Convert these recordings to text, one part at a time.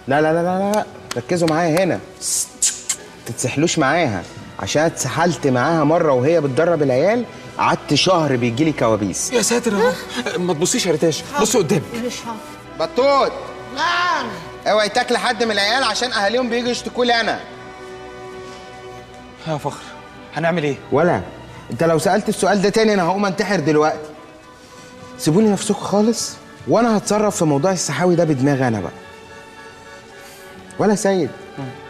لا لا لا لا لا، ركزوا معايا هنا، تتسحلوش معاها، عشان اتسحلت معاها مره وهي بتدرب العيال، قعدت شهر بيجيلي كوابيس. يا ساتر يا رب. ما تبصيش يا ريتاش، بصي قدامك. بطوط. نعم. اوعي تاكل حد من العيال عشان اهاليهم بييجوا يشتكوا لي انا. يا فخر هنعمل ايه؟ ولا انت لو سالت السؤال ده تاني انا هقوم انتحر دلوقتي. سيبولي نفسكم خالص وانا هتصرف في موضوع السحاوي ده بدماغي انا بقى. ولا سيد،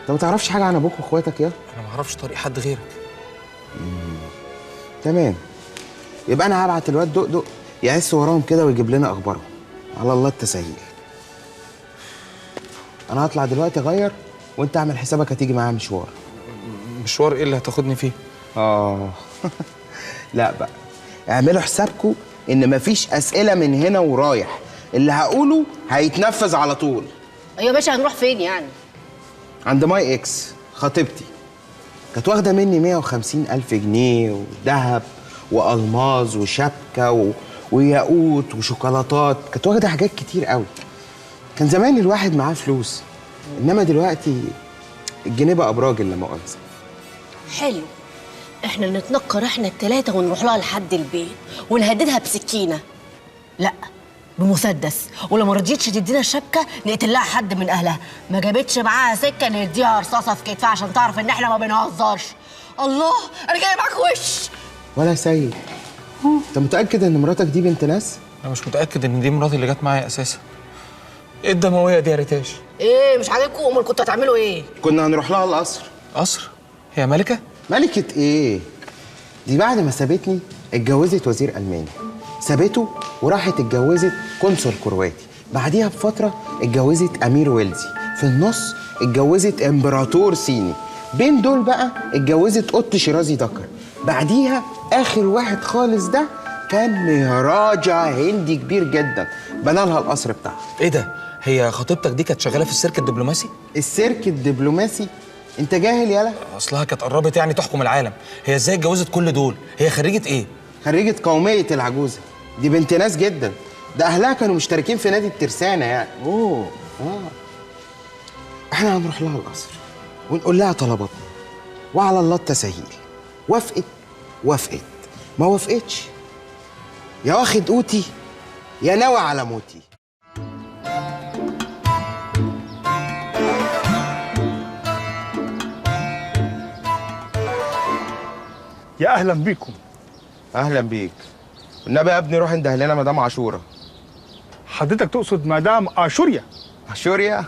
انت ما تعرفش حاجه عن ابوك واخواتك يا؟ انا ما اعرفش طريق حد غيرك. تمام، يبقى انا هبعت الواد دقدق يعس وراهم كده ويجيب لنا اخبارهم. على الله التسهيل. انا هطلع دلوقتي اغير وانت اعمل حسابك هتيجي معايا مشوار. مشوار ايه اللي هتاخدني فيه؟ لا بقى، اعملوا حسابكم ان مفيش اسئله من هنا ورايح، اللي هقوله هيتنفذ على طول. يا باشا هنروح فين يعني؟ عند ماي اكس خطيبتي، كانت واخده مني 150,000 جنيه وذهب والماظ وشبكه وياقوت وشوكولاتات، كانت واخده حاجات كتير قوي. كان زمان الواحد معاه فلوس، انما دلوقتي الجنيه بقى براجل لا مؤاخذه. حلو، احنا نتنكر احنا التلاتة ونروح لها لحد البيت ونهددها بسكينة، لا بمسدس، ولو ما رضيتش تدينا الشبكة نقتل لها حد من اهلها، ما جابتش معاها سكة نديها رصاصة في كتفها عشان تعرف ان احنا ما بنهزرش. الله، انا جاي معاك وش. ولا سيد، انت متأكد ان مراتك دي بنت ناس؟ انا مش متاكد ان دي مراتي اللي جت معايا اساسا. ايه الدمويه دي يا ريتاش؟ ايه مش عاجبكم؟ امال كنتوا هتعملوا ايه؟ كنا هنروح لها القصر. قصر؟ هي ملكه؟ ملكة ايه؟ دي بعد ما سابتني اتجوزت وزير الماني، سابته وراحت اتجوزت قنصل كرواتي، بعديها بفتره اتجوزت امير ويلزي، في النص اتجوزت امبراطور صيني، بين دول بقى اتجوزت قط شيرازي دكر، بعديها اخر واحد خالص ده كان مهراجة هندي كبير جدا بنى لها القصر بتاعها. ايه ده؟ هي خطيبتك دي كانت شغاله في السيرك الدبلوماسي؟ السيرك الدبلوماسي؟ انت جاهل يالا؟ اصلها كانت قربت يعني تحكم العالم. هي ازاي اتجوزت كل دول؟ هي خريجه ايه؟ خريجة قومية العجوزة، دي بنت ناس جدا، ده اهلها كانوا مشتركين في نادي الترسانة يعني. احنا هنروح لها القصر ونقول لها طلباتنا وعلى الله التسهيل. وافقت وافقت، ما وافقتش يا واخد قوتي يا ناوي على موتي. يا اهلا بيكم. اهلا بيك. والنبي يا ابني روح انده لنا مدام عاشوره. حضرتك تقصد مدام اشوريا؟ اشوريا؟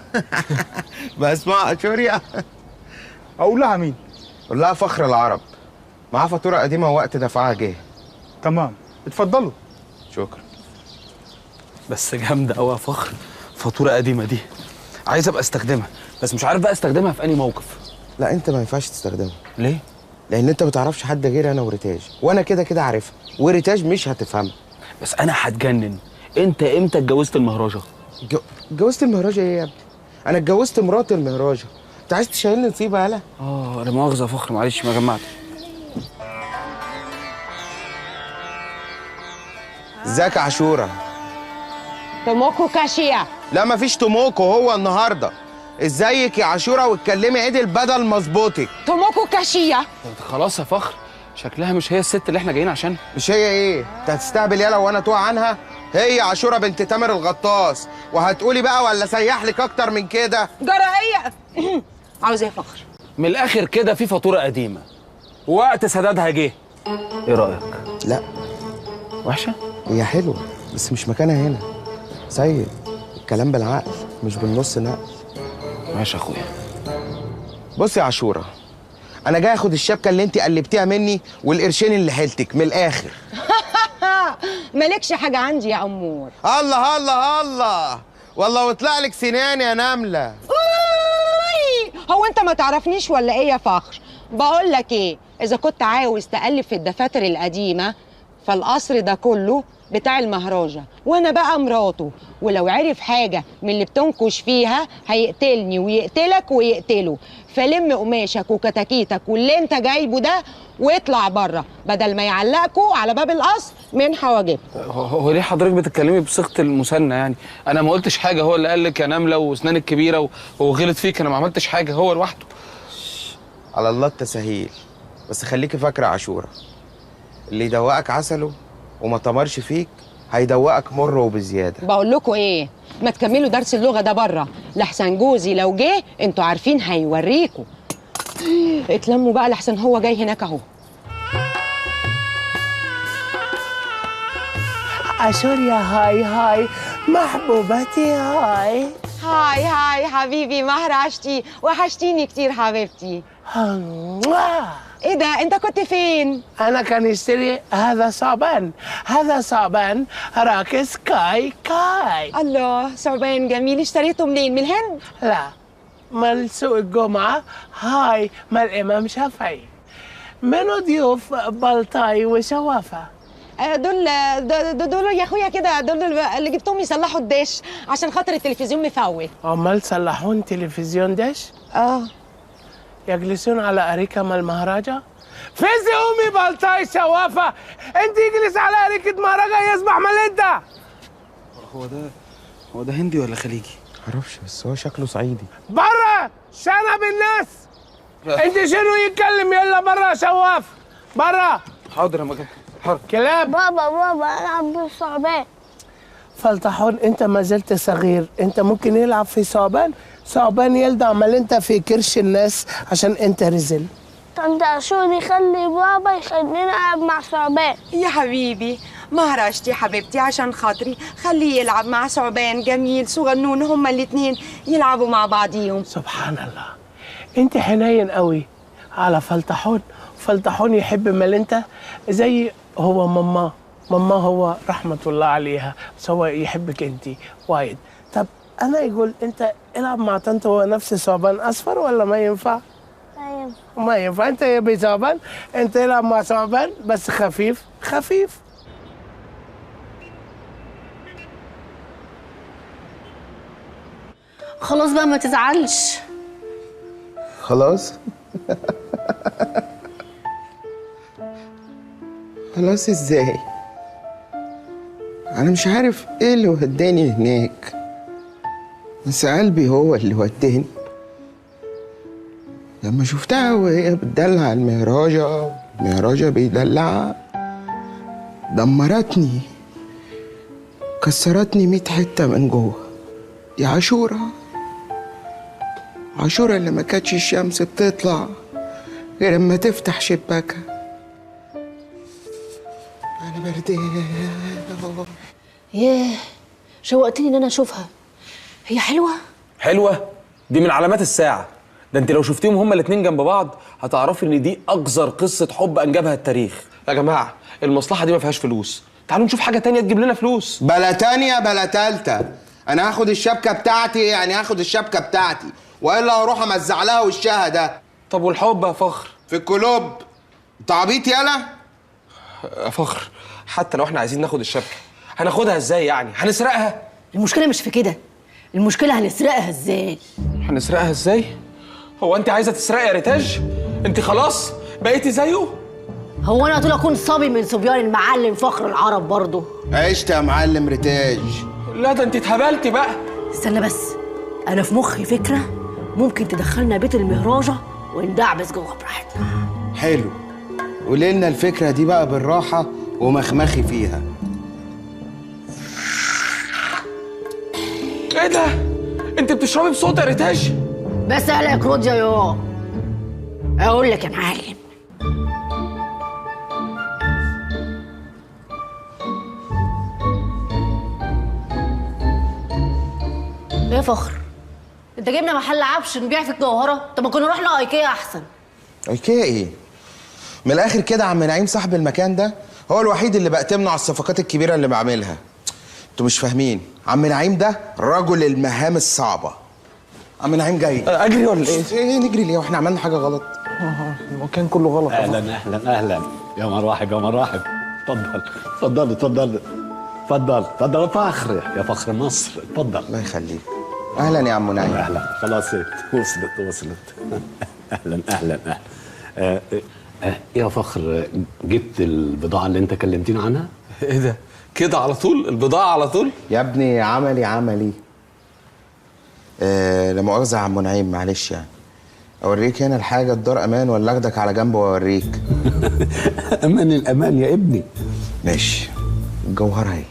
ما اسمها اشوريا. اقول لها مين؟ قول لها فخر العرب، معاه فاتوره قديمه ووقت دفعها جه. تمام، اتفضلوا. شكرا. بس جامده قوي يا فخر، فاتوره قديمه دي عايز ابقى استخدمها، بس مش عارف بقى استخدمها في انهي موقف. لا انت ما ينفعش تستخدمها. ليه؟ لان انت ما تعرفش حد غير انا وريتاج، وانا كده كده عارفها، وريتاج مش هتفهمها. بس انا هتجنن. انت امتى اتجوزت المهراجه؟ اتجوزت المهراجه ايه يا ابني؟ انا اتجوزت مرات المهراجه. انت عايز تشيلني نصيبه يالا؟ لا مؤاخذه يا فخر، معلش ما جمعتش. ازيك يا عاشوره؟ توموكو كاشيا. لا مفيش توموكو، هو النهارده. ازيك يا عاشوره واتكلمي عدل بدل مظبوطك. توموكو كاشيا. خلاص يا فخر، شكلها مش هي الست اللي احنا جايين عشانها. مش هي ايه؟ انت هتستهبل يالا وانا توع عنها؟ هي عاشوره بنت تامر الغطاس، وهتقولي بقى ولا سيح لك اكتر من كده؟ جرائية. عاوز ايه يا فخر؟ من الاخر كده في فاتوره قديمه ووقت سدادها جه. ايه رايك؟ لا وحشه؟ هي حلوه بس مش مكانها هنا. سيد، الكلام بالعقل مش بالنص نقل. ماشي يا اخويا. بص يا عاشوره، انا جاي اخد الشبكه اللي انت قلبتيها مني والقرشين اللي حيلتك من الاخر. مالكش حاجة عندي يا أمور. الله الله الله، والله وطلع لك سنان يا نمله. هو انت ما تعرفنيش ولا ايه يا فخر؟ بقول لك ايه، اذا كنت عاوز تقلب في الدفاتر القديمة فالقصر ده كله بتاع المهراجة، وانا بقى مراته، ولو عرف حاجة من اللي بتنكش فيها هيقتلني ويقتلك ويقتله. فلم قماشك وكتاكيتك واللي انت جايبه ده واطلع بره، بدل ما يعلقكوا على باب القصر من حواجبكم. هو ليه حضرتك بتتكلمي بصيغه المثنى يعني؟ انا ما قلتش حاجه، هو اللي قال لك يا نمله واسنانك كبيره وغلط فيك، انا ما عملتش حاجه، هو لوحده. على الله التساهيل، بس خليكي فاكره عاشوره، اللي يدوقك عسله وما تمرش فيك هيدوقك مر وبزياده. بقول لكم ايه، ما تكملوا درس اللغة ده بره، لحسن جوزي لو جه انتوا عارفين هيوريكوا. اتلموا بقى لحسن هو جاي هناك اهو. عاشوريا هاي هاي محبوبتي هاي. هاي هاي حبيبي مهر، وحشتيني كتير حبيبتي. ايه ده، انت كنت فين؟ أنا كان يشتري هذا صعبان راكز كاي كاي. الله، ثعبان جميل، اشتريته منين؟ من الهند؟ لا، مال سوق الجمعة، هاي مال الإمام شافعي، منو ضيوف بلطاي وشوافة. دول يا اخويا كده، دول اللي جبتهم يصلحوا الدش عشان خاطر التلفزيون مفوت. عمال صلحون تلفزيون دش؟ يجلسون على أريكة مال مهرجة؟ فزي أمي بلطاي شوافة، أنت يجلس على أريكة مهرجة يسبح مال أنت. هو ده هندي ولا خليجي؟ معرفش، بس هو شكله صعيدي. برا شنب الناس. أنت شنو يتكلم؟ يلا برا شواف، برا. حاضر يا مجد، حاضر. كلاب. بابا العب بالثعبان. فلتحون، انت ما زلت صغير، انت ممكن يلعب في ثعبان يلدع مال انت في كرش الناس عشان انت رزل. طنط عاشور خلي بابا يخليني العب مع ثعبان. يا حبيبي مهرجتي حبيبتي، عشان خاطري خليه يلعب مع ثعبان جميل صغنون، هما الاتنين يلعبوا مع بعضيهم. سبحان الله، انت حنين قوي على فلتحون يحب مال انت زي هو ماما هو رحمة الله عليها، بس هو يحبك انت وايد. طب انا يقول انت العب مع طنط، هو نفس ثعبان اصفر ولا ما ينفع؟ ما ينفع. انت يا ثعبان، انت العب مع ثعبان بس خفيف. خلاص بقى ما تزعلش. خلاص. خلاص ازاي؟ انا مش عارف ايه اللي وداني هناك، بس قلبي هو اللي وداني. لما شفتها وهي بتدلع المهراجة بيدلعها، دمرتني، كسرتني 100 حتة من جوه. يا عاشورة اللي ما كانتش الشمس بتطلع غير اما تفتح شباكها. انا بردان. ياه، شوقتني ان انا اشوفها. هي حلوه دي من علامات الساعه. ده انت لو شفتيهم هما الاتنين جنب بعض هتعرفي ان دي اقذر قصه حب انجبها التاريخ. يا جماعه المصلحه دي ما فيهاش فلوس، تعالوا نشوف حاجه تانية تجيب لنا فلوس. بلا تانية بلا تالتة، انا هاخد الشبكه بتاعتي، يعني هاخد الشبكه بتاعتي والا هروح امزع لها وشها ده. طب والحب يا فخر؟ في الكلوب. انت عبيط يالا يا فخر، حتى لو احنا عايزين ناخد الشبكه هناخدها ازاي يعني؟ هنسرقها؟ المشكله مش في كده، المشكله هنسرقها ازاي. هنسرقها ازاي؟ هو انت عايزه تسرقي يا ريتاج؟ انت خلاص بقيتي زيه؟ هو انا طول اكون صبي من صبيان المعلم فخر العرب برضه؟ عشت يا معلم ريتاج. لا ده انت اتهبلتي بقى. استنى بس، انا في مخي فكره ممكن تدخلنا بيت المهراجه وندعبس جوه براحتنا. حلو، قولي لنا الفكره دي بقى بالراحه ومخمخي فيها. ايه ده؟ انت بتشربي بصوت يا ريتاج؟ بس يا كروديا يو، اقول لك يا معلم، ايه يا فخر؟ انت جبنا محل عفش نبيع في الجوهره؟ طب ما كنا رحنا ايكيا احسن. ايكيا ايه؟ من الاخر كده عم نعيم صاحب المكان ده هو الوحيد اللي بأتمنه على الصفقات الكبيره اللي بعملها. انتوا مش فاهمين، عم نعيم ده رجل المهام الصعبه. عم نعيم جاي. اجري ولا ايه؟ ايه نجري ليه واحنا عملنا حاجه غلط؟ المكان كله غلط. اهلا اهلا اهلا، يا مرحب يا مرحب. اتفضل اتفضل اتفضل اتفضل اتفضل. فخر يا فخر مصر، اتفضل. الله يخليك. اهلا يا عم نعيم. اهلا. خلاص وصلت. اهلا اهلا اهلا. يا فخر، جبت البضاعه اللي انت كلمتني عنها؟ ايه ده كده على طول؟ البضاعه على طول؟ يا ابني عملي. لا مؤاخذة يا عم نعيم، معلش يعني. اوريك هنا الحاجة الدار امان ولا اخدك على جنب واوريك؟ امان الامان يا ابني. ماشي. الجوهرة اهي.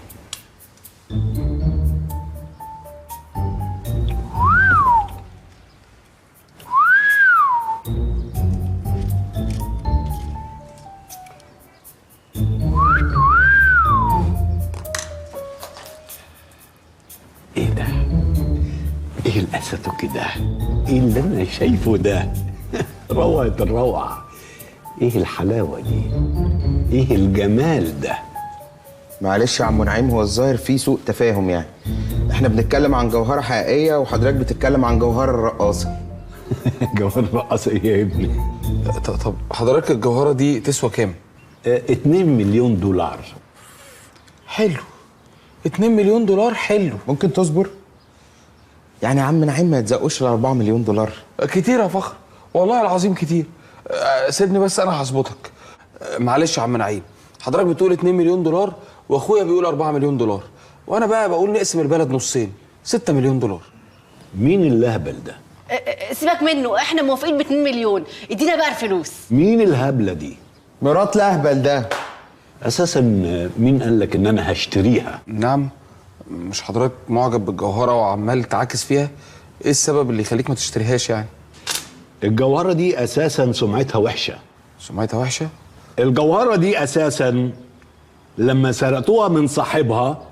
ايه ده؟ ايه الاسد كده؟ ايه اللي انا شايفه ده؟ روعة الروعة. ايه الحلاوة دي؟ ايه الجمال ده؟ معلش يا عم نعيم، هو الظاهر فيه سوء تفاهم يعني. احنا بنتكلم عن جوهرة حقيقية وحضرتك بتتكلم عن جوهرة الرقاصة. جوهرة الرقاصة ايه يا ابني؟ طب حضرتك الجوهره دي تسوى كام؟ 2 مليون دولار. حلو. 2 مليون دولار حلو. ممكن تصبر؟ يعني يا عم نعيم ما يتزقوش ال 4 مليون دولار. كتير يا فخر، والله العظيم كتير. سيبني بس انا هظبطك. معلش يا عم نعيم، حضرتك بتقول 2 مليون دولار واخويا بيقول 4 مليون دولار، وانا بقى بقول نقسم البلد نصين، 6 مليون دولار. مين اللهبل ده؟ سيبك منه، احنا موافقين ب 2 مليون، ادينا بقى الفلوس. مين الهبلة دي؟ مرات لهبل ده. اساسا مين قال لك ان انا هشتريها؟ نعم. مش حضرتك معجب بالجوهره وعمال تعاكس فيها؟ ايه السبب اللي يخليك ما تشتريهاش يعني؟ الجوهرة دي اساسا سمعتها وحشة. سمعتها وحشه؟ الجوهرة دي اساسا لما سرقتوها من صاحبها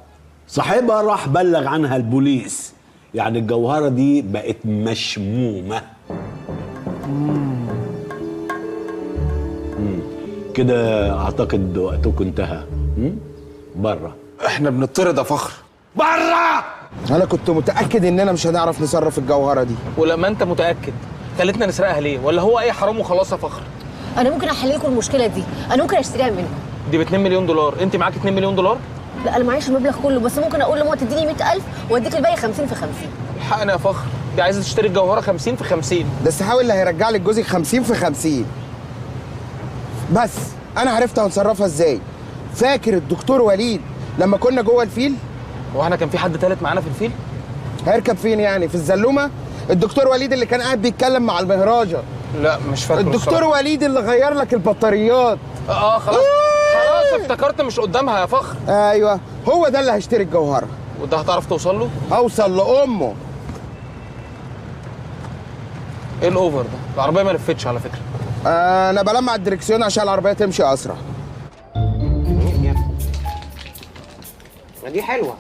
راح بلغ عنها البوليس، يعني الجوهرة دي بقت مشمومة. كده اعتقد وقتكم انتهى. بره. احنا بنطرد يا فخر. بره. انا كنت متأكد اننا مش هنعرف نصرف الجوهرة دي. ولما انت متاكد خليتنا نسرقها ليه؟ ولا هو اي حرام وخلاص يا فخر؟ انا ممكن احل لكم المشكله دي، انا ممكن اشتريها منكم. دي ب 2 مليون دولار، انت معاك 2 مليون دولار؟ لا انا معيش المبلغ كله، بس ممكن اقول لماما تديني 100,000 واديك الباقي 50 في 50. الحقنا يا فخر، دي عايزه تشتري الجوهره 50 في 50. ده السحاوي اللي هيرجع لك جوزك 50 في 50. بس انا عرفت هنصرفها ازاي. فاكر الدكتور وليد لما كنا جوه الفيل؟ هو احنا كان في حد تالت معانا في الفيل؟ هيركب فين يعني؟ في الزلومه؟ الدكتور وليد اللي كان قاعد بيتكلم مع المهراجة. لا مش فاكر. الدكتور وليد اللي غير لك البطاريات. خلاص خلاص افتكرت، مش قدامها يا فخر. ايوه هو ده اللي هيشتري الجوهره. وده هتعرف توصل له؟ اوصل لامه. ايه الاوفر ده؟ العربيه ما لفتش على فكره. انا بلمع الدركسيون عشان العربيه تمشي اسرع. دي حلوه.